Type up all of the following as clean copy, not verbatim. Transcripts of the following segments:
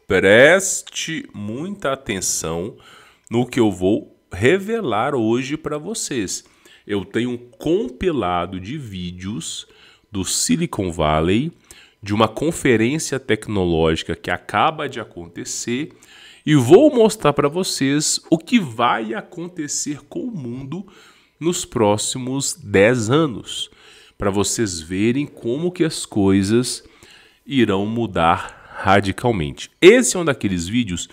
Preste muita atenção no que eu vou revelar hoje para vocês. Eu tenho um compilado de vídeos do Silicon Valley, de uma conferência tecnológica que acaba de acontecer, e vou mostrar para vocês o que vai acontecer com o mundo nos próximos 10 anos, para vocês verem como que as coisas irão mudar radicalmente. Esse é um daqueles vídeos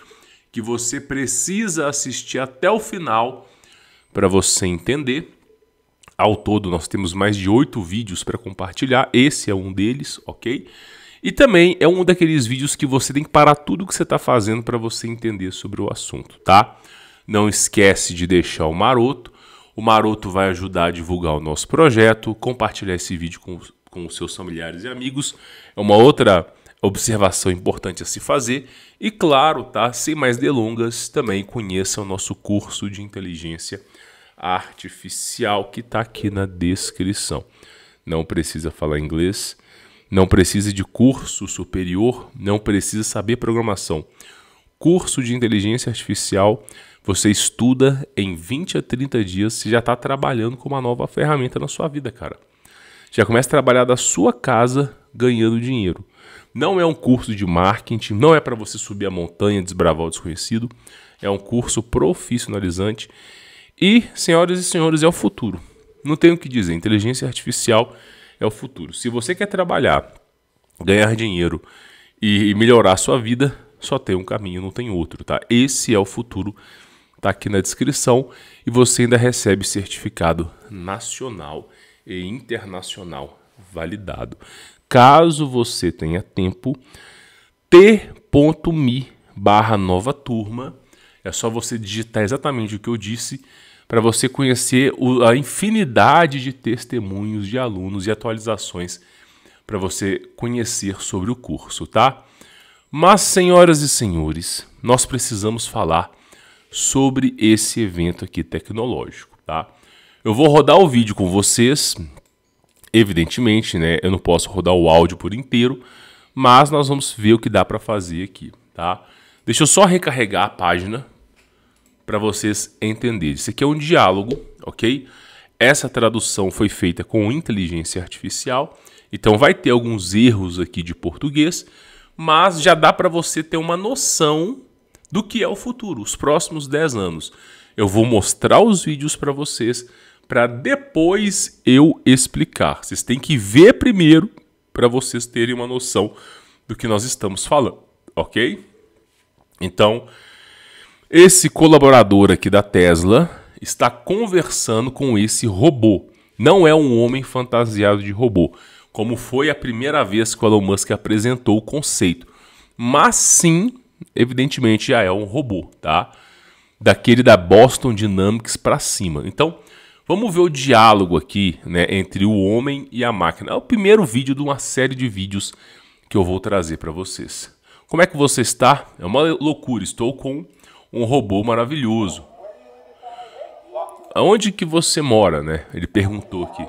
que você precisa assistir até o final para você entender. Ao todo, nós temos mais de 8 vídeos para compartilhar. Esse é um deles, ok? E também é um daqueles vídeos que você tem que parar tudo que você está fazendo para você entender sobre o assunto, tá? Não esquece de deixar o maroto. O maroto vai ajudar a divulgar o nosso projeto, compartilhar esse vídeo com os seus familiares e amigos. É uma outra observação importante a se fazer. E claro, tá? Sem mais delongas, também conheça o nosso curso de inteligência artificial que está aqui na descrição. Não precisa falar inglês, não precisa de curso superior, não precisa saber programação. Curso de inteligência artificial, você estuda em 20 a 30 dias, você já está trabalhando com uma nova ferramenta na sua vida, cara. Já começa a trabalhar da sua casa ganhando dinheiro. Não é um curso de marketing, não é para você subir a montanha, desbravar o desconhecido. É um curso profissionalizante. E, senhoras e senhores, é o futuro. Não tenho o que dizer, inteligência artificial é o futuro. Se você quer trabalhar, ganhar dinheiro e melhorar a sua vida, só tem um caminho, não tem outro, tá? Esse é o futuro, tá aqui na descrição. E você ainda recebe certificado nacional e internacional validado. Caso você tenha tempo, t.me/nova turma. É só você digitar exatamente o que eu disse para você conhecer a infinidade de testemunhos de alunos e atualizações para você conhecer sobre o curso, tá? Mas, senhoras e senhores, nós precisamos falar sobre esse evento aqui tecnológico, tá? Eu vou rodar o vídeo com vocês, evidentemente, né? Eu não posso rodar o áudio por inteiro, mas nós vamos ver o que dá para fazer aqui, tá? Deixa eu só recarregar a página para vocês entenderem. Isso aqui é um diálogo, ok? Essa tradução foi feita com inteligência artificial, então vai ter alguns erros aqui de português, mas já dá para você ter uma noção do que é o futuro, os próximos 10 anos. Eu vou mostrar os vídeos para vocês, para depois eu explicar. Vocês têm que ver primeiro para vocês terem uma noção do que nós estamos falando, ok? Então, esse colaborador aqui da Tesla está conversando com esse robô. Não é um homem fantasiado de robô, como foi a primeira vez que o Elon Musk apresentou o conceito. Mas sim, evidentemente, já é um robô, tá? Daquele da Boston Dynamics para cima. Então, vamos ver o diálogo aqui, né, entre o homem e a máquina. É o primeiro vídeo de uma série de vídeos que eu vou trazer para vocês. Como é que você está? É uma loucura, estou com um robô maravilhoso. Aonde que você mora, né? Ele perguntou aqui.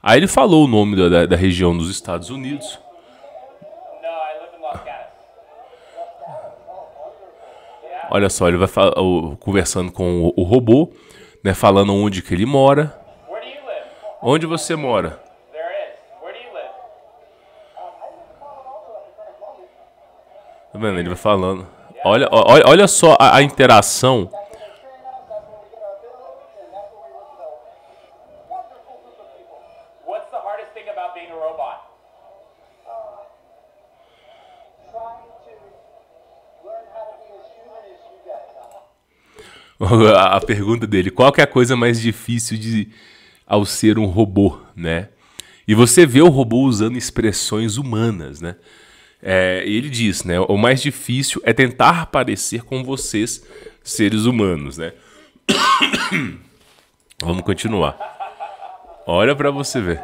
Aí ele falou o nome da região dos Estados Unidos. Olha só, ele vai conversando com o robô, né? Falando onde que ele mora. Onde você mora? Tá vendo? Ele vai falando. Olha só a interação. A pergunta dele, qual que é a coisa mais difícil ao ser um robô, né? E você vê o robô usando expressões humanas, né? Ele diz, né? O mais difícil é tentar parecer com vocês, seres humanos, né? Vamos continuar. Olha para você ver.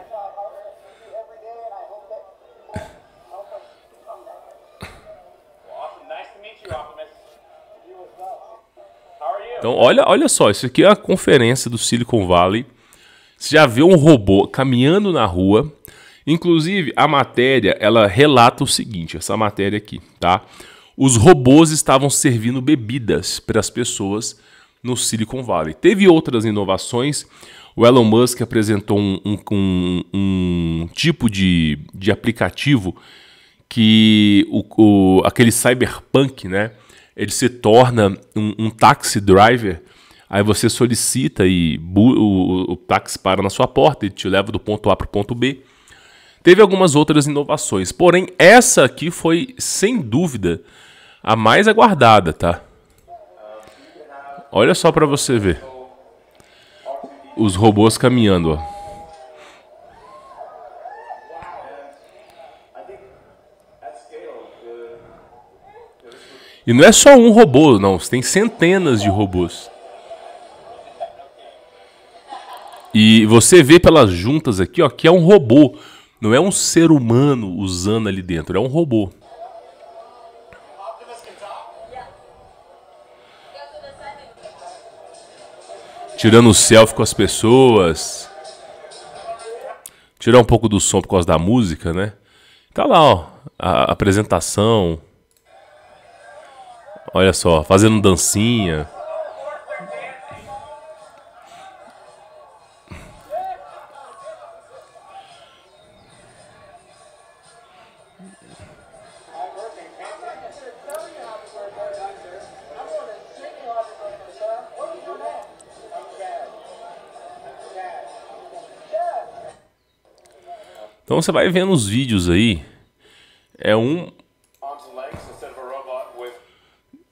Então, olha só, isso aqui é a conferência do Silicon Valley. Você já vê um robô caminhando na rua. Inclusive, a matéria, ela relata o seguinte, essa matéria aqui, tá? os robôs estavam servindo bebidas para as pessoas no Silicon Valley. Teve outras inovações. O Elon Musk apresentou um tipo de aplicativo que aquele cyberpunk, né? Ele se torna um taxi driver. Aí você solicita e o táxi para na sua porta e te leva do ponto A para o ponto B. Teve algumas outras inovações, porém essa aqui foi, sem dúvida, a mais aguardada, tá? Olha só para você ver. Os robôs caminhando, ó. E não é só um robô, não. Tem centenas de robôs. E você vê pelas juntas aqui, ó, que é um robô. Não é um ser humano usando ali dentro, é um robô. Tirando selfie com as pessoas. Tirar um pouco do som por causa da música, né? Tá lá, ó, a apresentação. Olha só, fazendo dancinha. Então você vai vendo os vídeos aí.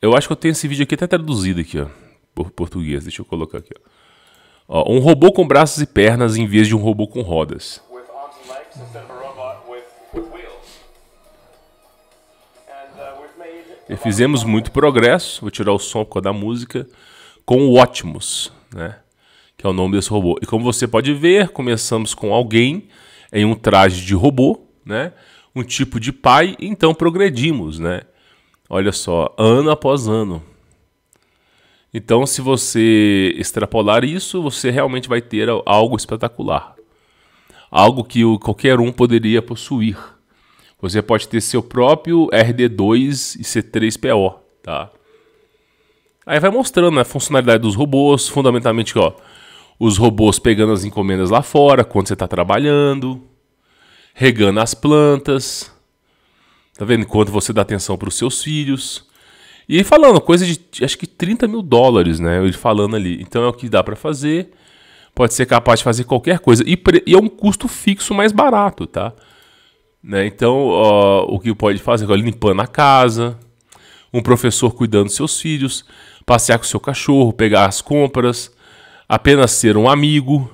Eu acho que eu tenho esse vídeo aqui até traduzido aqui, ó, por português. Deixa eu colocar aqui, ó. Ó, um robô com braços e pernas em vez de um robô com rodas. E fizemos muito progresso. Vou tirar o som por causa da música. Com o Optimus, né? Que é o nome desse robô. E como você pode ver, começamos com alguém em um traje de robô, né? Um tipo de pai, então progredimos, né? Olha só, ano após ano. Então, se você extrapolar isso, você realmente vai ter algo espetacular. Algo que qualquer um poderia possuir. Você pode ter seu próprio RD2 e C3PO, tá? Aí vai mostrando, né, a funcionalidade dos robôs, fundamentalmente, ó, os robôs pegando as encomendas lá fora, quando você está trabalhando, regando as plantas, tá vendo? Enquanto você dá atenção para os seus filhos. E falando, coisa de, acho que $30 mil, né? Ele falando ali. Então é o que dá para fazer. Pode ser capaz de fazer qualquer coisa. E é um custo fixo mais barato, tá? Né? Então, ó, o que pode fazer? Limpando a casa, um professor cuidando dos seus filhos, passear com o seu cachorro, pegar as compras, apenas ser um amigo,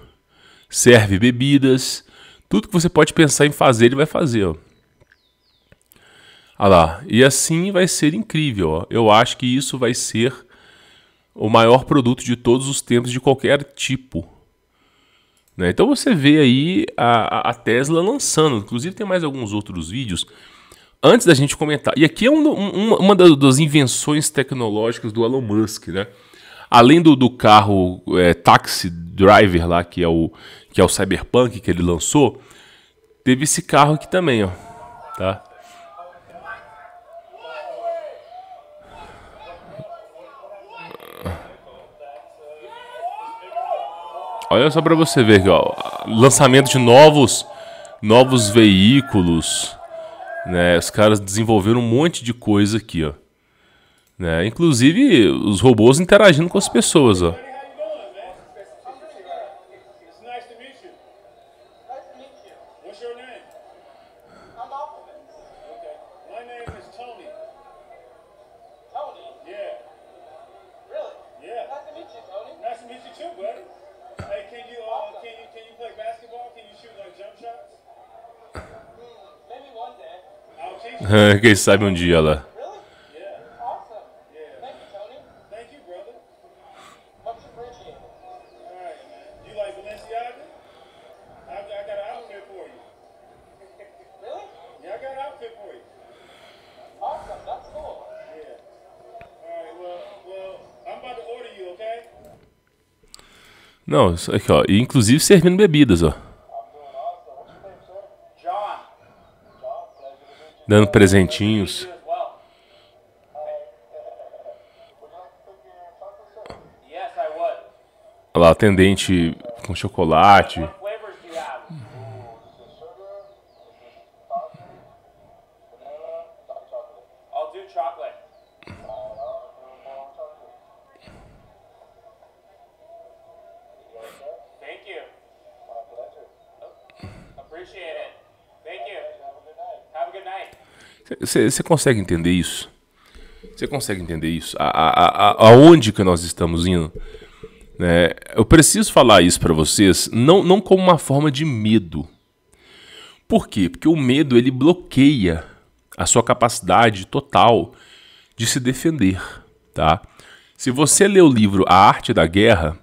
serve bebidas, tudo que você pode pensar em fazer, ele vai fazer, ó. Olha lá, e assim vai ser incrível, ó. Eu acho que isso vai ser o maior produto de todos os tempos, de qualquer tipo. Né? Então você vê aí a Tesla lançando, inclusive tem mais alguns outros vídeos, antes da gente comentar. E aqui é uma das invenções tecnológicas do Elon Musk, né? Além do carro Taxi Driver lá, que é o Cyberpunk que ele lançou, teve esse carro aqui também, ó, tá? Olha só para você ver aqui, ó, lançamento de novos veículos, né? Os caras desenvolveram um monte de coisa aqui, ó, né? Inclusive os robôs interagindo com as pessoas, ó. Quem sabe um dia lá. Não, isso aqui, ó, e inclusive servindo bebidas, ó. Dando presentinhos. Olha lá, atendente com chocolate. What flavors do you have? I'll do chocolate. Thank you. Appreciate it. Thank you. Have a good night. Você consegue entender isso? Você consegue entender isso? Aonde que nós estamos indo? Né? Eu preciso falar isso para vocês, não como uma forma de medo. Por quê? Porque o medo ele bloqueia a sua capacidade total de se defender, tá? Se você ler o livro A Arte da Guerra,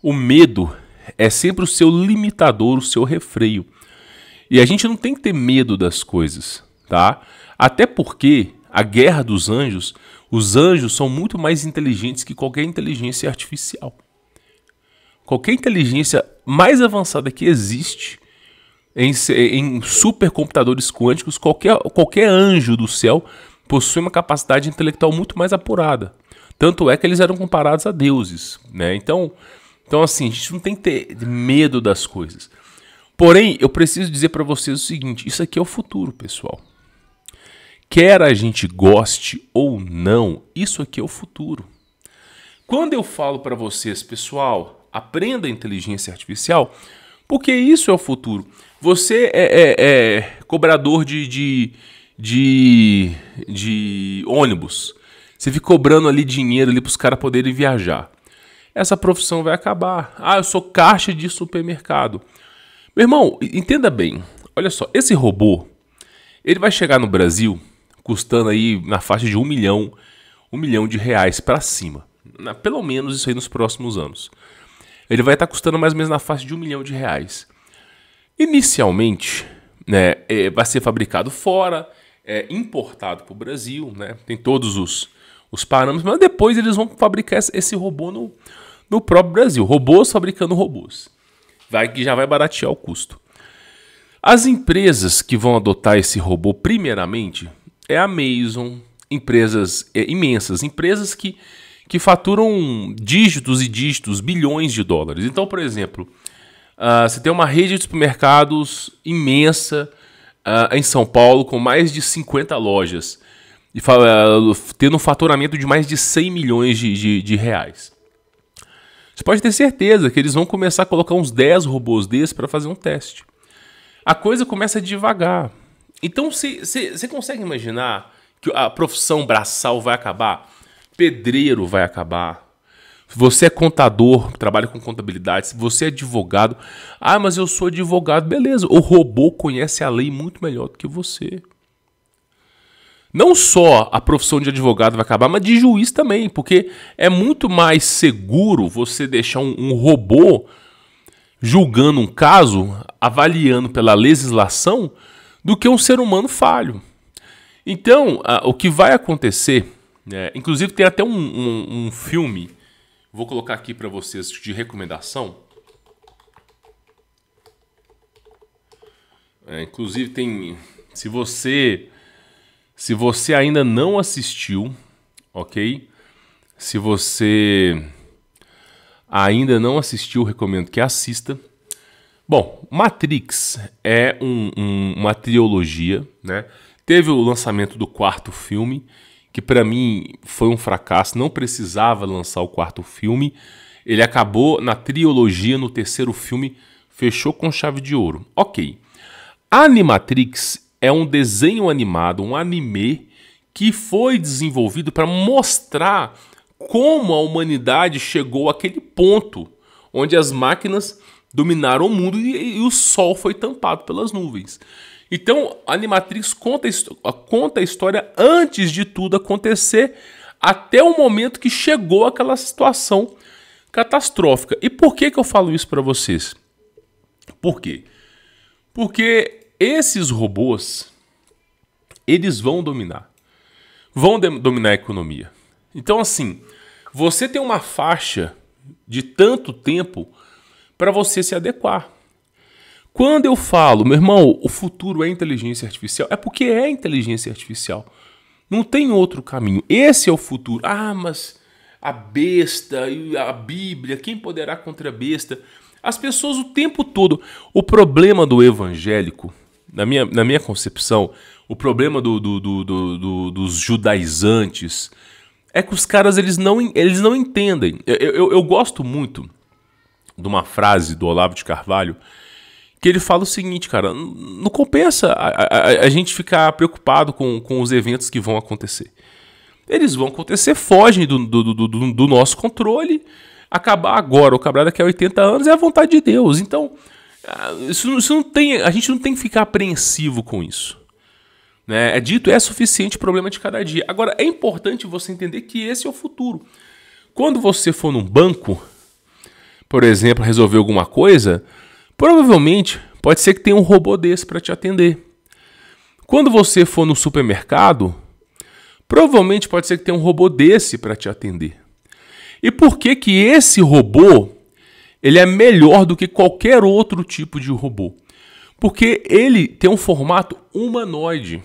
o medo é sempre o seu limitador, o seu refreio. E a gente não tem que ter medo das coisas, tá? Até porque a guerra dos anjos, os anjos são muito mais inteligentes que qualquer inteligência artificial. Qualquer inteligência mais avançada que existe em supercomputadores quânticos, qualquer anjo do céu possui uma capacidade intelectual muito mais apurada. Tanto é que eles eram comparados a deuses, né? Então assim, a gente não tem que ter medo das coisas. Porém, eu preciso dizer para vocês o seguinte, isso aqui é o futuro, pessoal. Quer a gente goste ou não, isso aqui é o futuro. Quando eu falo para vocês, pessoal, aprenda a inteligência artificial, porque isso é o futuro. Você é cobrador de ônibus. Você fica cobrando ali dinheiro ali para os caras poderem viajar. Essa profissão vai acabar. Ah, eu sou caixa de supermercado. Meu irmão, entenda bem. Olha só, esse robô, ele vai chegar no Brasil custando aí na faixa de 1 milhão de reais para cima. Pelo menos isso aí nos próximos anos. Ele vai estar custando mais ou menos na faixa de 1 milhão de reais. Inicialmente, né, vai ser fabricado fora, importado para o Brasil, né, tem todos os parâmetros, mas depois eles vão fabricar esse robô no próprio Brasil. Robôs fabricando robôs. Que já vai baratear o custo. As empresas que vão adotar esse robô primeiramente é a Amazon, empresas imensas, empresas que faturam dígitos e dígitos, bilhões de dólares. Então, por exemplo, você tem uma rede de supermercados imensa em São Paulo, com mais de 50 lojas, e tendo um faturamento de mais de 100 milhões de reais. Você pode ter certeza que eles vão começar a colocar uns 10 robôs desses para fazer um teste. A coisa começa devagar. Então, você consegue imaginar que a profissão braçal vai acabar? Pedreiro vai acabar. Você é contador, trabalha com contabilidade. Se você é advogado, mas eu sou advogado, beleza. O robô conhece a lei muito melhor do que você. Não só a profissão de advogado vai acabar, mas de juiz também, porque é muito mais seguro você deixar um robô julgando um caso, avaliando pela legislação, do que um ser humano falho. Então, o que vai acontecer, inclusive tem até um filme, vou colocar aqui para vocês de recomendação. Inclusive tem, se você ainda não assistiu, ok? Se você ainda não assistiu, recomendo que assista. Bom, Matrix é uma trilogia, né? Teve o lançamento do 4º filme, que para mim foi um fracasso, não precisava lançar o 4º filme. Ele acabou na trilogia, no 3º filme, fechou com chave de ouro. Ok. Animatrix é um desenho animado, um anime, que foi desenvolvido para mostrar como a humanidade chegou àquele ponto onde as máquinas dominaram o mundo e o sol foi tampado pelas nuvens. Então, a Animatrix conta a história antes de tudo acontecer, até o momento que chegou aquela situação catastrófica. E por que eu falo isso para vocês? Por quê? Porque esses robôs, eles vão dominar a economia. Então, assim, você tem uma faixa de tanto tempo para você se adequar. Quando eu falo, meu irmão, o futuro é inteligência artificial, é porque é inteligência artificial. Não tem outro caminho. Esse é o futuro. a besta e a Bíblia, quem poderá contra a besta? As pessoas o tempo todo... O problema do evangélico, na minha concepção, o problema dos judaizantes é que os caras eles não entendem. Eu gosto muito de uma frase do Olavo de Carvalho que ele fala o seguinte, cara, não compensa a gente ficar preocupado com os eventos que vão acontecer. Eles vão acontecer, fogem do nosso controle. Acabar agora ou acabar daqui a 80 anos é a vontade de Deus. Então, isso não tem, a gente não tem que ficar apreensivo com isso. Né? É suficiente problema de cada dia. Agora, é importante você entender que esse é o futuro. Quando você for num banco, por exemplo, resolver alguma coisa, provavelmente pode ser que tenha um robô desse para te atender. Quando você for no supermercado, provavelmente pode ser que tenha um robô desse para te atender. E por que que esse robô ele é melhor do que qualquer outro tipo de robô? Porque ele tem um formato humanoide.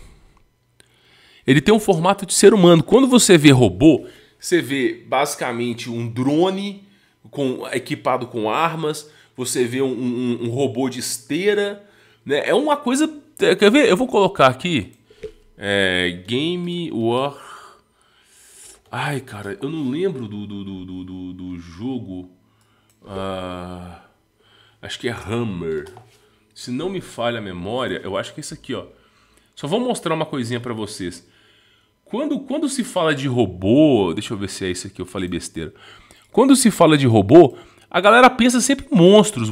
Ele tem um formato de ser humano. Quando você vê robô, você vê basicamente um drone equipado com armas, você vê um robô de esteira, né? É uma coisa... Quer ver? Eu vou colocar aqui Game War... Ai, cara, eu não lembro do jogo. Acho que é Hammer. Se não me falha a memória, eu acho que é isso aqui, ó. Só vou mostrar uma coisinha pra vocês. Quando se fala de robô... Deixa eu ver se é isso aqui, eu falei besteira. Quando se fala de robô, a galera pensa sempre em monstros.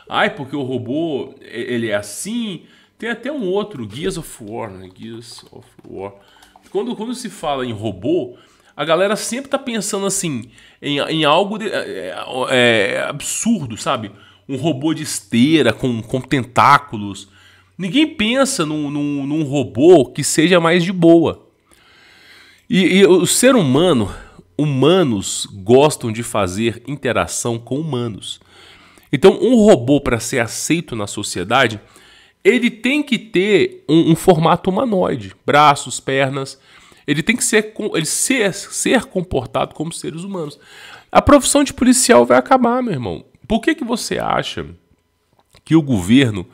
Ai, porque o robô, ele é assim. Tem até um outro, Gears of War, né? Gears of War... Quando se fala em robô, a galera sempre tá pensando assim, em algo absurdo, sabe? Um robô de esteira com tentáculos. Ninguém pensa num robô que seja mais de boa. E o ser humano, humanos gostam de fazer interação com humanos. Então, um robô, para ser aceito na sociedade... Ele tem que ter um formato humanoide, braços, pernas. Ele tem que ser comportado como seres humanos. A profissão de policial vai acabar, meu irmão. Por que você acha que o governo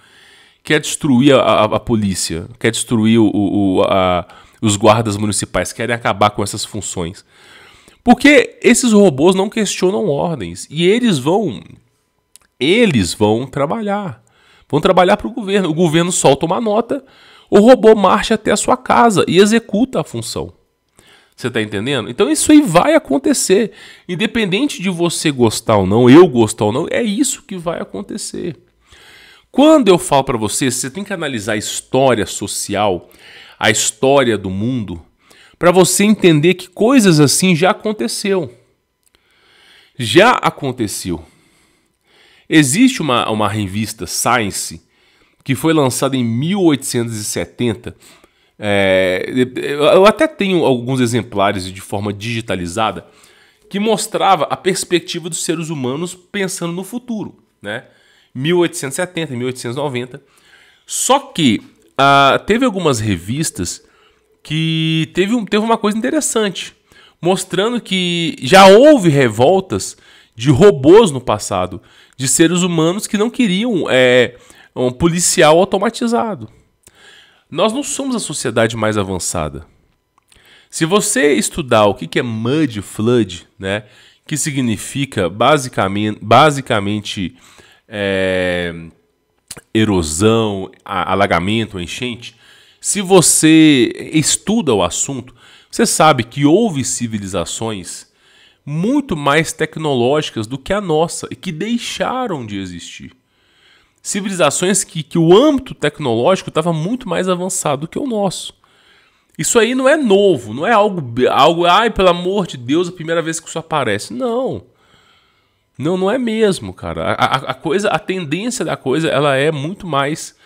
quer destruir a polícia, quer destruir os guardas municipais, querem acabar com essas funções? Porque esses robôs não questionam ordens e eles vão trabalhar. Vão trabalhar para o governo. O governo solta uma nota, o robô marcha até a sua casa e executa a função. Você está entendendo? Então isso aí vai acontecer. Independente de você gostar ou não, eu gostar ou não, é isso que vai acontecer. Quando eu falo para você tem que analisar a história social, a história do mundo, para você entender que coisas assim já aconteceu. Já aconteceu. Existe uma revista Science que foi lançada em 1870. Eu até tenho alguns exemplares de forma digitalizada que mostrava a perspectiva dos seres humanos pensando no futuro, né? 1870, 1890. Só que teve algumas revistas que teve uma coisa interessante, mostrando que já houve revoltas de robôs no passado, de seres humanos que não queriam um policial automatizado. Nós não somos a sociedade mais avançada. Se você estudar o que é mud flood, né, que significa basicamente erosão, alagamento, enchente, se você estuda o assunto, você sabe que houve civilizações muito mais tecnológicas do que a nossa e que deixaram de existir. Civilizações que o âmbito tecnológico estava muito mais avançado do que o nosso. Isso aí não é novo, não é algo, ai, pelo amor de Deus, a primeira vez que isso aparece. Não. Não é mesmo, cara. A tendência da coisa, ela é muito mais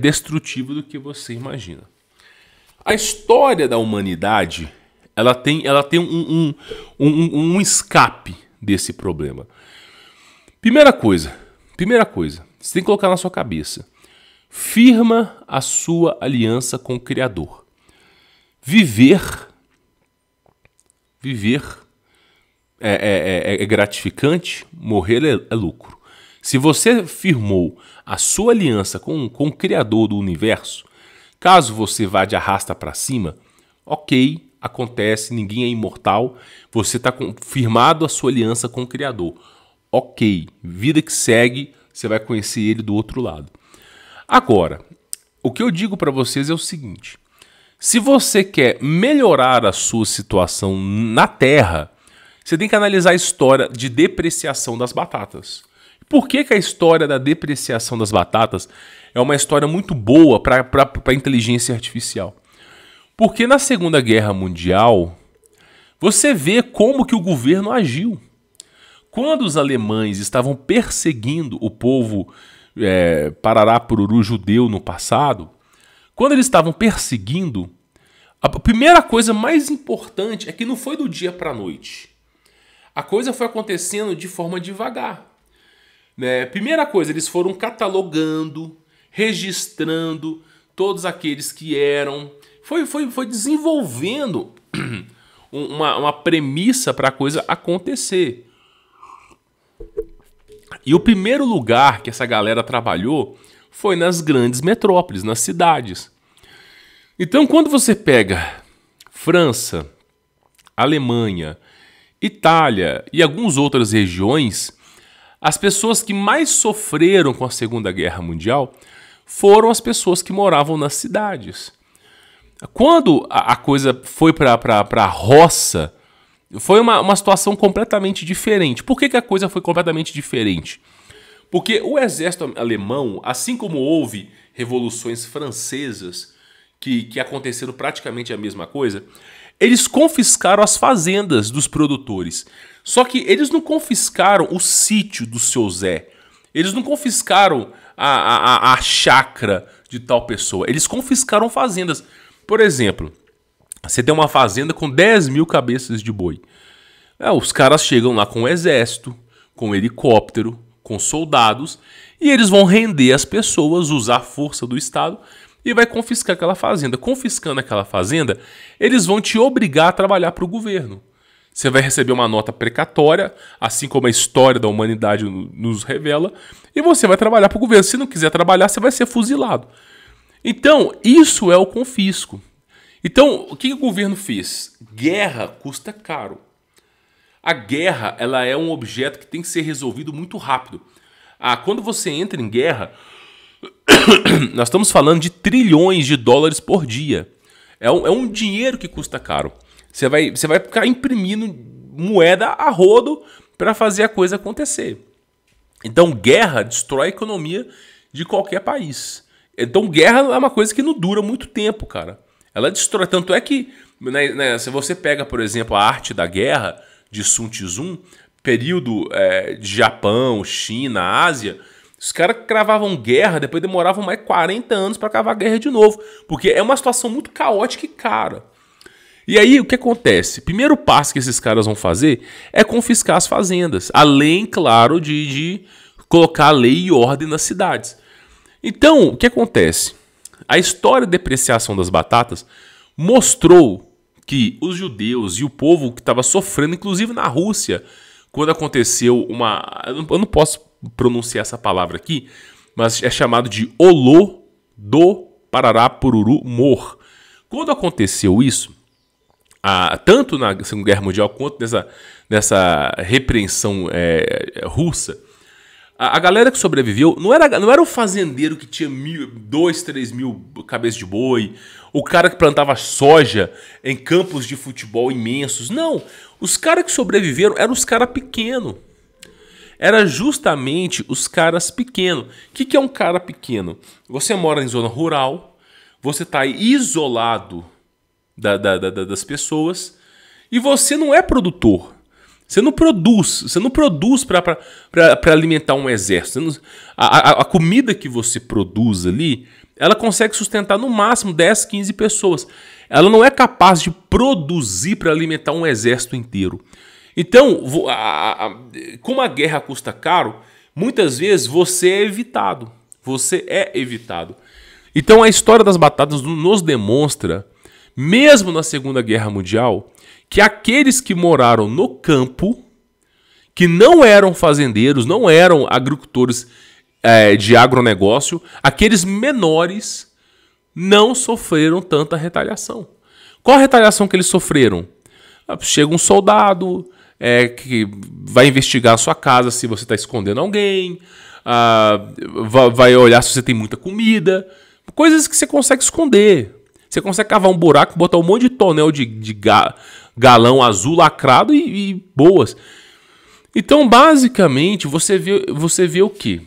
destrutiva do que você imagina. A história da humanidade, ela tem um escape desse problema. Primeira coisa, você tem que colocar na sua cabeça. Firma a sua aliança com o Criador. Viver viver é gratificante, morrer é lucro. Se você firmou a sua aliança com o Criador do universo, caso você vá de arrasta para cima, ok, acontece, ninguém é imortal, você está firmado a sua aliança com o Criador. Ok, vida que segue, você vai conhecer ele do outro lado. Agora, o que eu digo para vocês é o seguinte: se você quer melhorar a sua situação na Terra, você tem que analisar a história de depreciação das batatas. Por que a história da depreciação das batatas é uma história muito boa para a inteligência artificial? Porque na Segunda Guerra Mundial, você vê como que o governo agiu. Quando os alemães estavam perseguindo o povo parará pururu judeu no passado, quando eles estavam perseguindo, a primeira coisa mais importante é que não foi do dia para a noite. A coisa foi acontecendo de forma devagar. Primeira coisa, eles foram catalogando, registrando todos aqueles que eram. Foi desenvolvendo uma premissa para a coisa acontecer. E o primeiro lugar que essa galera trabalhou foi nas grandes metrópoles, nas cidades. Então, quando você pega França, Alemanha, Itália e algumas outras regiões, as pessoas que mais sofreram com a Segunda Guerra Mundial foram as pessoas que moravam nas cidades. Quando a coisa foi para a roça, foi uma situação completamente diferente. Por que a coisa foi completamente diferente? Porque o exército alemão, assim como houve revoluções francesas que aconteceram praticamente a mesma coisa, eles confiscaram as fazendas dos produtores. Só que eles não confiscaram o sítio do seu Zé. Eles não confiscaram a chácara de tal pessoa. Eles confiscaram fazendas. Por exemplo, você tem uma fazenda com 10 mil cabeças de boi. Os caras chegam lá com o exército, com helicóptero, com soldados, e eles vão render as pessoas, usar a força do Estado e vai confiscar aquela fazenda. Confiscando aquela fazenda, eles vão te obrigar a trabalhar para o governo. Você vai receber uma nota precatória, assim como a história da humanidade nos revela, e você vai trabalhar para o governo. Se não quiser trabalhar, você vai ser fuzilado. Então, isso é o confisco. Então, o que o governo fez? Guerra custa caro. A guerra, ela é um objeto que tem que ser resolvido muito rápido. Quando você entra em guerra, nós estamos falando de trilhões de dólares por dia. É um dinheiro que custa caro. Você vai ficar imprimindo moeda a rodo para fazer a coisa acontecer. Então, guerra destrói a economia de qualquer país. Então, guerra é uma coisa que não dura muito tempo, cara. Ela destrói. Tanto é que, se você pega, por exemplo, a arte da guerra de Sun Tzu, período de Japão, China, Ásia, os caras cravavam guerra, depois demoravam mais 40 anos para cavar guerra de novo. Porque é uma situação muito caótica e cara. E aí, o que acontece? Primeiro passo que esses caras vão fazer é confiscar as fazendas. Além, claro, de colocar lei e ordem nas cidades. Então, o que acontece? A história da depreciação das batatas mostrou que os judeus e o povo que estava sofrendo, inclusive na Rússia, quando aconteceu uma... Eu não posso pronunciar essa palavra aqui, mas é chamado de Holodomor. Quando aconteceu isso, tanto na Segunda Guerra Mundial quanto nessa repreensão russa, a galera que sobreviveu não era o fazendeiro que tinha 2, 3 mil cabeças de boi, o cara que plantava soja em campos de futebol imensos. Não, os caras que sobreviveram eram os caras pequenos. Era justamente os caras pequenos. O que é um cara pequeno? Você mora em zona rural, você está isolado das pessoas e você não é produtor. Você não produz para alimentar um exército. A comida que você produz ali, ela consegue sustentar no máximo 10, 15 pessoas. Ela não é capaz de produzir para alimentar um exército inteiro. Então, como a guerra custa caro, muitas vezes você é evitado. Então a história das batatas nos demonstra mesmo na Segunda Guerra Mundial, que aqueles que moraram no campo, que não eram fazendeiros, não eram agricultores de agronegócio, aqueles menores não sofreram tanta retaliação. Qual a retaliação que eles sofreram? Chega um soldado que vai investigar a sua casa se você está escondendo alguém, vai olhar se você tem muita comida, coisas que você consegue esconder. Você consegue cavar um buraco, botar um monte de tonel de galão azul lacrado e boas. Então, basicamente, você vê o quê?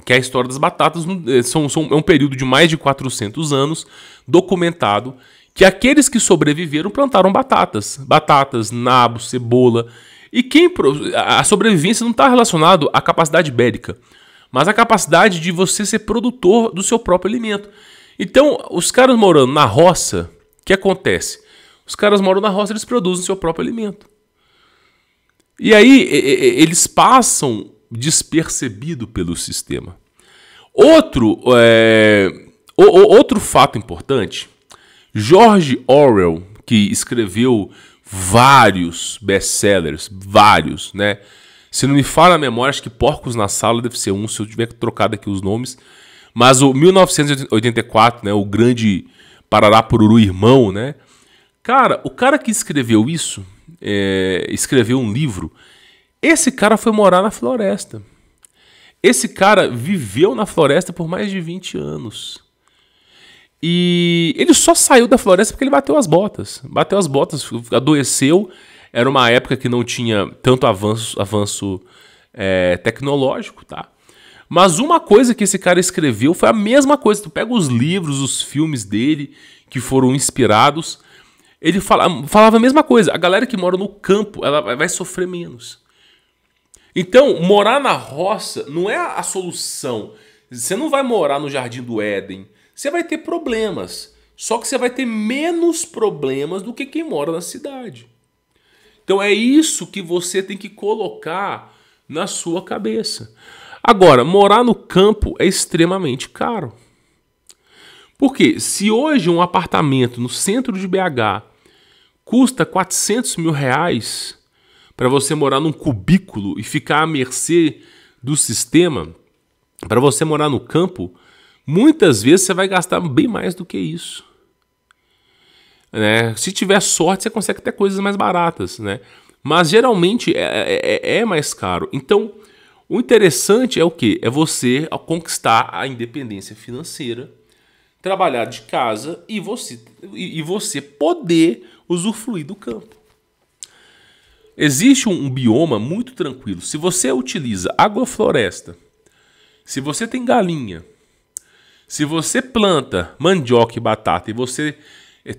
Que a história das batatas é um período de mais de 400 anos documentado, que aqueles que sobreviveram plantaram batatas, nabo, cebola. E a sobrevivência não está relacionada à capacidade bélica, mas à capacidade de você ser produtor do seu próprio alimento. Então, os caras morando na roça, o que acontece? Os caras moram na roça, eles produzem seu próprio alimento. E aí, eles passam despercebido pelo sistema. Outro fato importante, George Orwell, que escreveu vários best-sellers, vários, né? Se não me falha a memória, acho que Porcos na Sala deve ser um, se eu tiver trocado aqui os nomes. Mas o 1984, né, o grande Parará Pururu Irmão, né? Cara, o cara que escreveu isso, escreveu um livro, esse cara foi morar na floresta. Esse cara viveu na floresta por mais de 20 anos. E ele só saiu da floresta porque ele bateu as botas. Bateu as botas, adoeceu. Era uma época que não tinha tanto avanço tecnológico, tá? Mas uma coisa que esse cara escreveu foi a mesma coisa. Tu pega os livros, os filmes dele, que foram inspirados, ele falava a mesma coisa. A galera que mora no campo, ela vai sofrer menos. Então, morar na roça não é a solução. Você não vai morar no Jardim do Éden. Você vai ter problemas. Só que você vai ter menos problemas do que quem mora na cidade. Então é isso que você tem que colocar na sua cabeça. Agora, morar no campo é extremamente caro. Porque se hoje um apartamento no centro de BH custa 400 mil reais para você morar num cubículo e ficar à mercê do sistema, para você morar no campo, muitas vezes você vai gastar bem mais do que isso. Né? Se tiver sorte, você consegue ter coisas mais baratas. Né? Mas geralmente é mais caro. Então, o interessante é o quê? É você conquistar a independência financeira, trabalhar de casa e você poder usufruir do campo. Existe um bioma muito tranquilo. Se você utiliza agrofloresta, se você tem galinha, se você planta mandioca e batata e você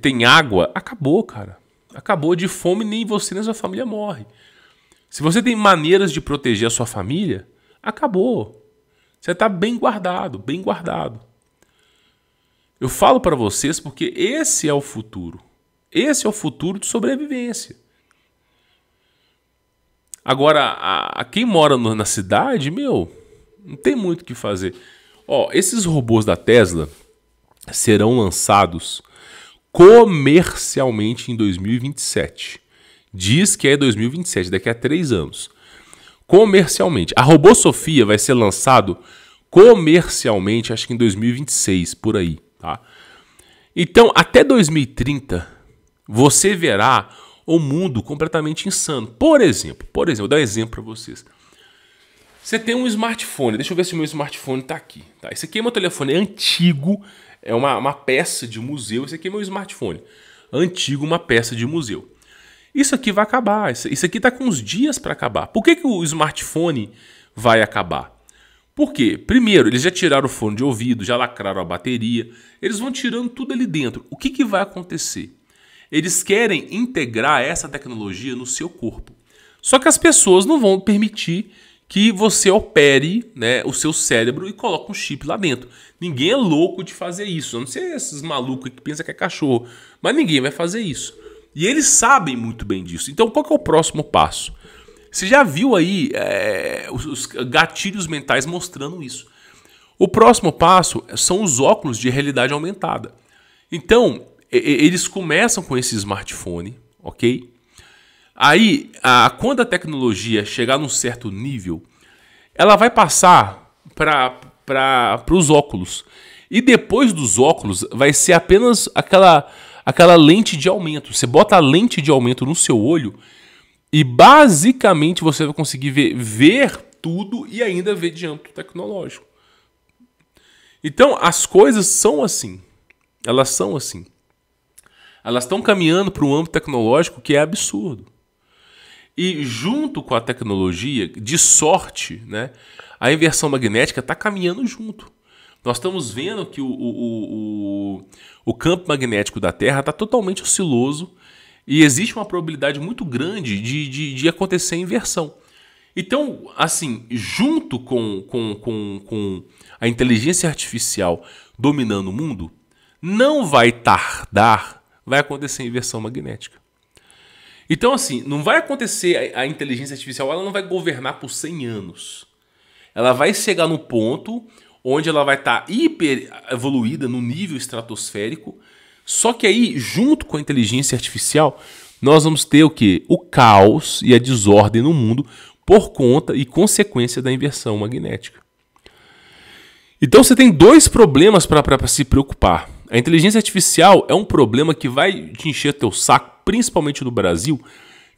tem água, acabou, cara. Acabou. De fome, nem você nem sua família morre. Se você tem maneiras de proteger a sua família, acabou. Você está bem guardado, bem guardado. Eu falo para vocês porque esse é o futuro. Esse é o futuro de sobrevivência. Agora, quem mora na cidade, não tem muito o que fazer. Esses robôs da Tesla serão lançados comercialmente em 2027. Diz que é 2027, daqui a 3 anos. Comercialmente. A Robô Sofia vai ser lançado comercialmente, acho que em 2026, por aí. Tá? Então, até 2030, você verá um mundo completamente insano. Por exemplo, vou dar um exemplo para vocês. Você tem um smartphone, deixa eu ver se o meu smartphone está aqui. Tá? Esse aqui é meu telefone, é antigo, é uma peça de museu. Esse aqui é meu smartphone, antigo, uma peça de museu. Isso aqui vai acabar, isso aqui está com uns dias para acabar. Por que o smartphone vai acabar? Por quê? Primeiro, eles já tiraram o fone de ouvido, já lacraram a bateria, eles vão tirando tudo ali dentro. O que vai acontecer? Eles querem integrar essa tecnologia no seu corpo. Só que as pessoas não vão permitir que você opere, né, o seu cérebro e coloque um chip lá dentro. Ninguém é louco de fazer isso. A não ser esses malucos que pensam que é cachorro. Mas ninguém vai fazer isso. E eles sabem muito bem disso. Então qual que é o próximo passo? Você já viu aí os gatilhos mentais mostrando isso. O próximo passo são os óculos de realidade aumentada. Então, eles começam com esse smartphone, ok? Aí, quando a tecnologia chegar num certo nível, ela vai passar para os óculos. E depois dos óculos, vai ser apenas aquela lente de aumento. Você bota a lente de aumento no seu olho e basicamente você vai conseguir ver tudo e ainda ver de âmbito tecnológico. Então, as coisas são assim. Elas são assim. Elas estão caminhando para um âmbito tecnológico que é absurdo. E junto com a tecnologia, de sorte, né, a inversão magnética está caminhando junto. Nós estamos vendo que o campo magnético da Terra está totalmente osciloso e existe uma probabilidade muito grande de acontecer a inversão. Então, assim, junto com a inteligência artificial dominando o mundo, não vai tardar, vai acontecer a inversão magnética. Então, assim, não vai acontecer a inteligência artificial, ela não vai governar por 100 anos. Ela vai chegar no ponto onde ela vai estar hiper evoluída no nível estratosférico, só que aí, junto com a inteligência artificial, nós vamos ter o quê? O caos e a desordem no mundo por conta e consequência da inversão magnética. Então você tem dois problemas para se preocupar. A inteligência artificial é um problema que vai te encher teu saco, principalmente no Brasil,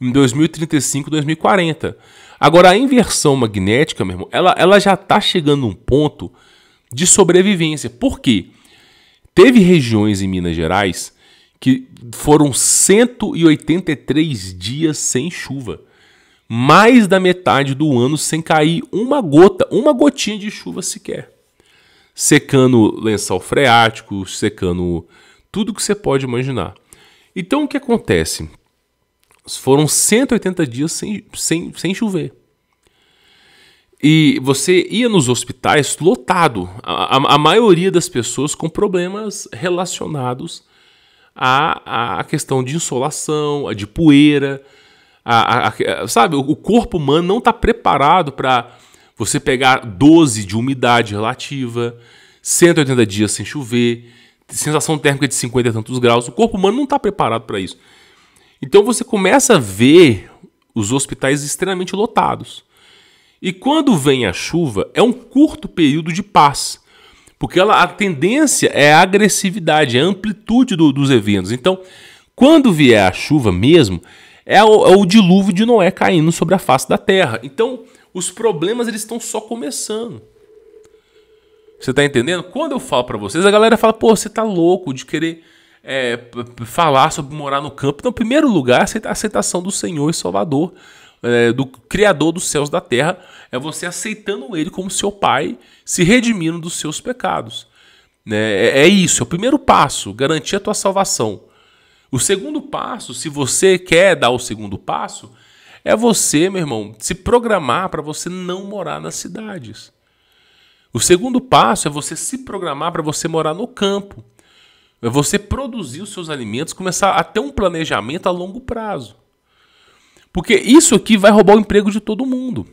em 2035, 2040. Agora, a inversão magnética, meu irmão, ela já está chegando num ponto de sobrevivência. Por quê? Teve regiões em Minas Gerais que foram 183 dias sem chuva. Mais da metade do ano sem cair uma gotinha de chuva sequer. Secando lençol freático, secando tudo que você pode imaginar. Então o que acontece? Foram 180 dias sem chover. E você ia nos hospitais lotado. A maioria das pessoas com problemas relacionados à questão de insolação, de poeira. Sabe, o corpo humano não está preparado para você pegar 12 de umidade relativa, 180 dias sem chover, sensação térmica de 50 e tantos graus. O corpo humano não está preparado para isso. Então você começa a ver os hospitais extremamente lotados. E quando vem a chuva, é um curto período de paz. Porque a tendência é a agressividade, é a amplitude dos eventos. Então, quando vier a chuva mesmo, é o dilúvio de Noé caindo sobre a face da terra. Então, os problemas eles estão só começando. Você está entendendo? Quando eu falo para vocês, a galera fala, pô, você tá louco de querer falar sobre morar no campo. Então, em primeiro lugar, a aceitação do Senhor e Salvador, do Criador dos céus e da terra, é você aceitando Ele como seu Pai, se redimindo dos seus pecados. É isso, é o primeiro passo, garantir a tua salvação. O segundo passo, se você quer dar o segundo passo, é você, meu irmão, se programar para você não morar nas cidades. O segundo passo é você se programar para você morar no campo. É você produzir os seus alimentos, começar a ter um planejamento a longo prazo. Porque isso aqui vai roubar o emprego de todo mundo.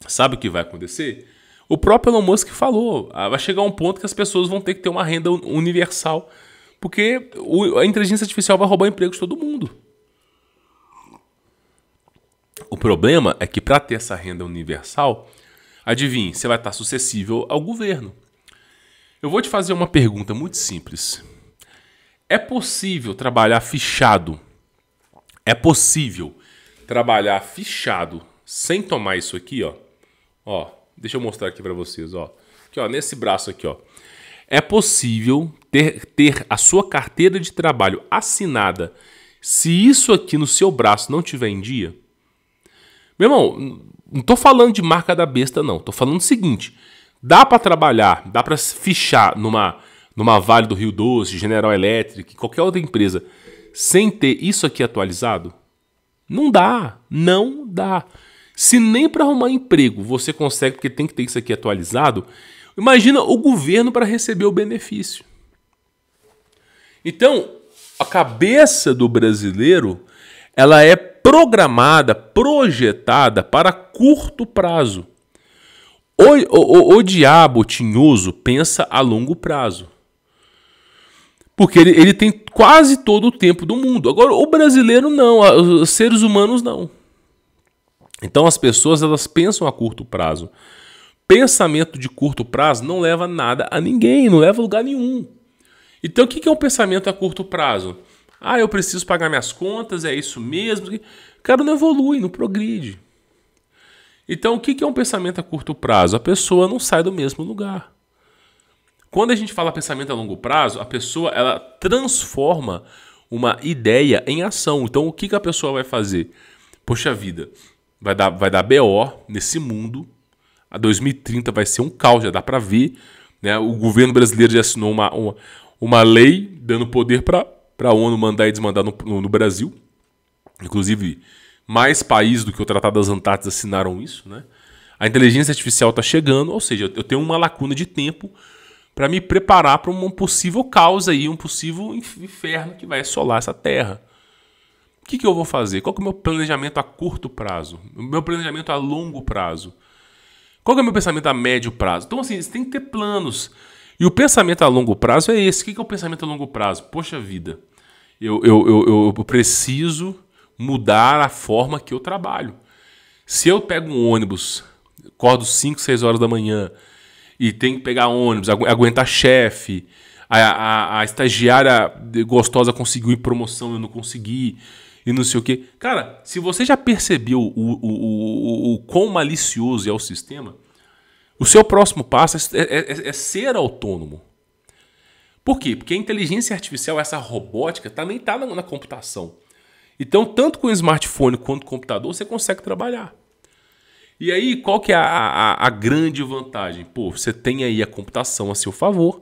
Sabe o que vai acontecer? O próprio Elon Musk falou, vai chegar um ponto que as pessoas vão ter que ter uma renda universal, porque a inteligência artificial vai roubar o emprego de todo mundo. O problema é que para ter essa renda universal, adivinhe, você vai estar suscetível ao governo. Eu vou te fazer uma pergunta muito simples. É possível trabalhar fichado? É possível trabalhar fichado sem tomar isso aqui, ó? Ó, deixa eu mostrar aqui para vocês, ó. Aqui, ó, nesse braço aqui, ó. É possível ter a sua carteira de trabalho assinada se isso aqui no seu braço não tiver em dia? Meu irmão, não tô falando de marca da besta, não. Tô falando o seguinte, dá para trabalhar, dá para fichar numa Vale do Rio Doce, General Electric, qualquer outra empresa, sem ter isso aqui atualizado? Não dá, não dá. Se nem para arrumar emprego você consegue, porque tem que ter isso aqui atualizado, imagina o governo para receber o benefício. Então, a cabeça do brasileiro, ela é programada, projetada para curto prazo. O diabo tinhoso pensa a longo prazo. Porque ele tem quase todo o tempo do mundo. Agora, o brasileiro não, os seres humanos não. Então as pessoas elas pensam a curto prazo. Pensamento de curto prazo não leva nada a ninguém, não leva a lugar nenhum. Então o que é um pensamento a curto prazo? Ah, eu preciso pagar minhas contas, é isso mesmo. O cara não evolui, não progride. Então o que é um pensamento a curto prazo? A pessoa não sai do mesmo lugar. Quando a gente fala pensamento a longo prazo, a pessoa ela transforma uma ideia em ação. Então o que a pessoa vai fazer? Poxa vida, vai dar BO nesse mundo. A 2030 vai ser um caos, já dá para ver. Né? O governo brasileiro já assinou uma lei dando poder para a ONU mandar e desmandar no Brasil. Inclusive, mais países do que o Tratado das Antártidas assinaram isso. Né? A inteligência artificial está chegando, ou seja, eu tenho uma lacuna de tempo para me preparar para um possível caos aí, um possível inferno que vai assolar essa terra. O que eu vou fazer? Qual que é o meu planejamento a curto prazo? O meu planejamento a longo prazo? Qual que é o meu pensamento a médio prazo? Então, assim, você tem que ter planos. E o pensamento a longo prazo é esse. O que é o pensamento a longo prazo? Poxa vida, eu preciso mudar a forma que eu trabalho. Se eu pego um ônibus, acordo 5, 6 horas da manhã, e tem que pegar ônibus, aguentar chefe, a estagiária gostosa conseguiu ir promoção, eu não consegui, e não sei o quê. Cara, se você já percebeu o quão malicioso é o sistema, o seu próximo passo é ser autônomo. Por quê? Porque a inteligência artificial, essa robótica, também está na computação. Então, tanto com o smartphone quanto com o computador, você consegue trabalhar. E aí, qual que é a grande vantagem? Pô, você tem aí a computação a seu favor.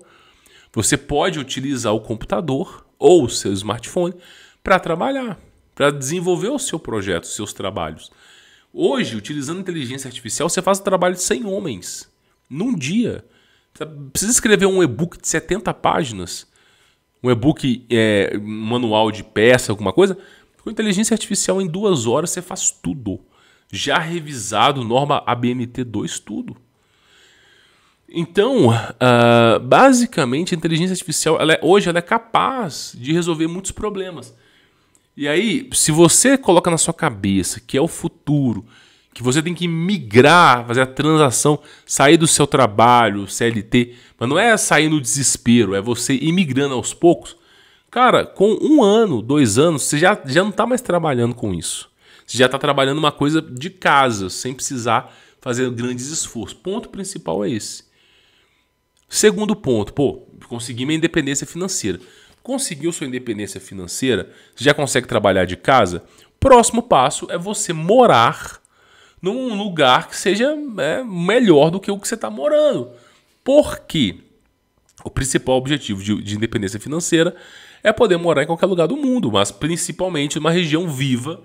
Você pode utilizar o computador ou o seu smartphone para trabalhar, para desenvolver o seu projeto, os seus trabalhos. Hoje, utilizando inteligência artificial, você faz o trabalho de 100 homens num dia. Você precisa escrever um e-book de 70 páginas, um e-book manual de peça, alguma coisa. Com inteligência artificial, em 2 horas, você faz tudo. Já revisado, norma ABNT2, tudo. Então, basicamente, a inteligência artificial, hoje ela é capaz de resolver muitos problemas. E aí, se você coloca na sua cabeça que é o futuro, que você tem que migrar, fazer a transação, sair do seu trabalho, CLT, mas não é sair no desespero, é você ir migrando aos poucos. Cara, com 1 ano, 2 anos, você já não está mais trabalhando com isso. Você já está trabalhando uma coisa de casa, sem precisar fazer grandes esforços. Ponto principal é esse. Segundo ponto, consegui minha independência financeira. Conseguiu sua independência financeira, você já consegue trabalhar de casa? Próximo passo é você morar num lugar que seja melhor do que o que você está morando. Por quê? O principal objetivo de independência financeira é poder morar em qualquer lugar do mundo, mas principalmente numa região viva,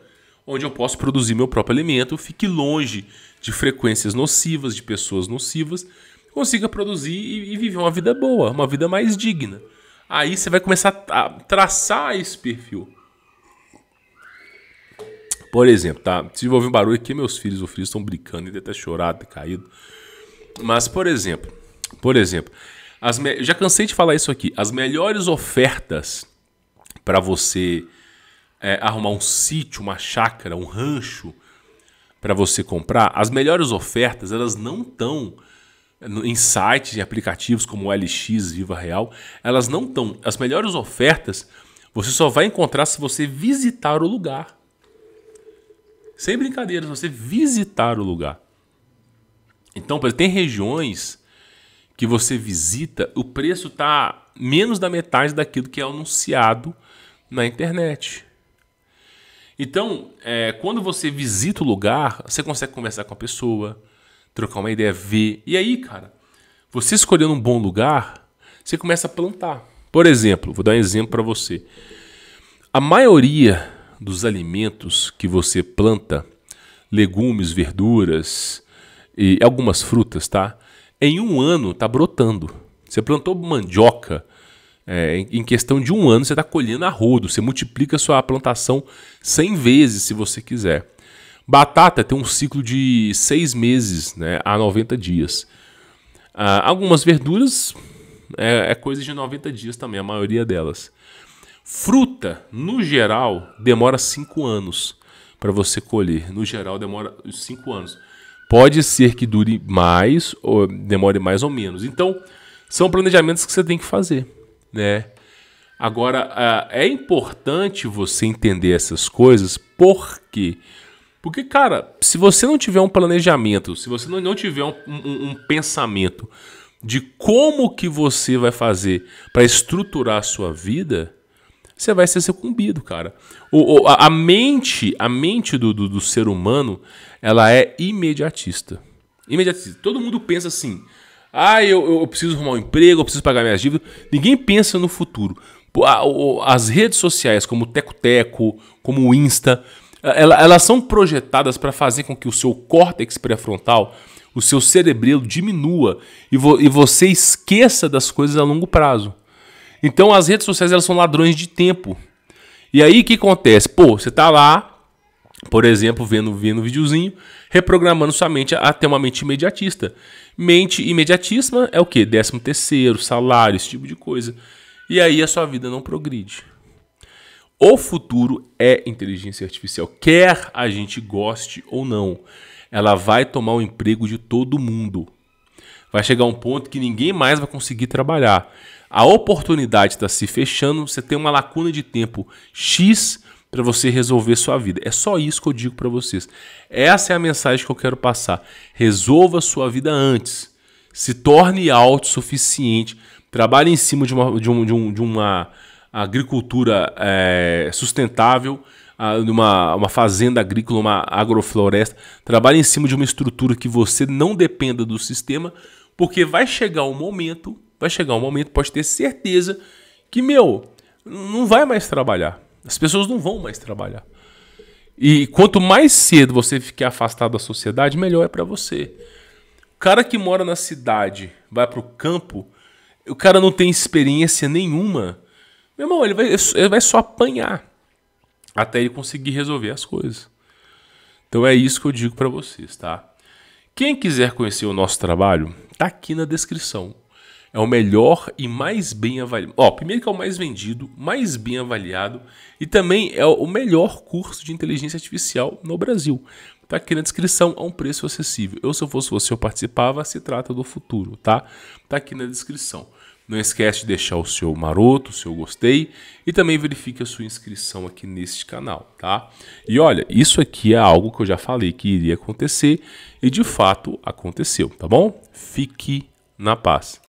onde eu posso produzir meu próprio alimento, fique longe de frequências nocivas, de pessoas nocivas, consiga produzir e viver uma vida boa, uma vida mais digna. Aí você vai começar a traçar esse perfil. Por exemplo, tá? Se ouvir um barulho aqui, meus filhos estão brincando, ele até chorado, ter caído. Mas, por exemplo, eu já cansei de falar isso aqui, as melhores ofertas para você arrumar um sítio, uma chácara, um rancho para você comprar, as melhores ofertas elas não estão em sites e aplicativos como o LX, Viva Real, elas não estão. As melhores ofertas você só vai encontrar se você visitar o lugar. Sem brincadeira, se você visitar o lugar. Então, tem regiões que você visita, o preço está menos da metade daquilo que é anunciado na internet. Então, quando você visita o lugar, você consegue conversar com a pessoa, trocar uma ideia, ver. E aí, cara, você escolhendo um bom lugar, você começa a plantar. Por exemplo, vou dar um exemplo para você. A maioria dos alimentos que você planta, legumes, verduras e algumas frutas, tá? Em 1 ano tá brotando. Você plantou mandioca, em questão de 1 ano você está colhendo a rodo. Você multiplica a sua plantação 100 vezes se você quiser. Batata tem um ciclo de 6 meses, né, a 90 dias. Algumas verduras é coisa de 90 dias também, a maioria delas. Fruta, no geral, demora 5 anos para você colher. No geral, demora 5 anos. Pode ser que dure mais, ou demore mais ou menos. Então, são planejamentos que você tem que fazer, né? Agora, é importante você entender essas coisas, por quê? Porque, cara, se você não tiver um planejamento, se você não tiver um pensamento de como que você vai fazer para estruturar a sua vida, você vai ser sucumbido, cara. A mente do ser humano, ela é imediatista. Todo mundo pensa assim, eu preciso arrumar um emprego, eu preciso pagar minhas dívidas. Ninguém pensa no futuro. As redes sociais, como o Teco-Teco, como o Insta, elas são projetadas para fazer com que o seu córtex pré-frontal, o seu cerebelo diminua e você esqueça das coisas a longo prazo. Então as redes sociais, elas são ladrões de tempo. E aí o que acontece? Você tá lá, por exemplo, vendo um videozinho, reprogramando sua mente a ter uma mente imediatista. Mente imediatismo é o quê? 13º, salário, esse tipo de coisa. E aí a sua vida não progride. O futuro é inteligência artificial. Quer a gente goste ou não, ela vai tomar o emprego de todo mundo. Vai chegar um ponto que ninguém mais vai conseguir trabalhar. A oportunidade está se fechando, você tem uma lacuna de tempo X para você resolver sua vida. É só isso que eu digo para vocês. Essa é a mensagem que eu quero passar. Resolva sua vida antes. Se torne autossuficiente. Trabalhe em cima de uma agricultura sustentável, de uma fazenda agrícola, uma agrofloresta. Trabalhe em cima de uma estrutura que você não dependa do sistema, porque vai chegar um momento, pode ter certeza, que, não vai mais trabalhar. As pessoas não vão mais trabalhar. E quanto mais cedo você ficar afastado da sociedade, melhor é para você. O cara que mora na cidade, vai para o campo, o cara não tem experiência nenhuma. Meu irmão, ele vai só apanhar até ele conseguir resolver as coisas. Então é isso que eu digo para vocês, tá? Quem quiser conhecer o nosso trabalho, tá aqui na descrição. É o melhor e mais bem avaliado. Primeiro que é o mais vendido, mais bem avaliado e também é o melhor curso de inteligência artificial no Brasil. Tá aqui na descrição a um preço acessível. Se eu fosse você, eu participava, se trata do futuro, tá? Tá aqui na descrição. Não esquece de deixar o seu maroto, o seu gostei e também verifique a sua inscrição aqui neste canal, tá? E olha, isso aqui é algo que eu já falei que iria acontecer e de fato aconteceu, tá bom? Fique na paz.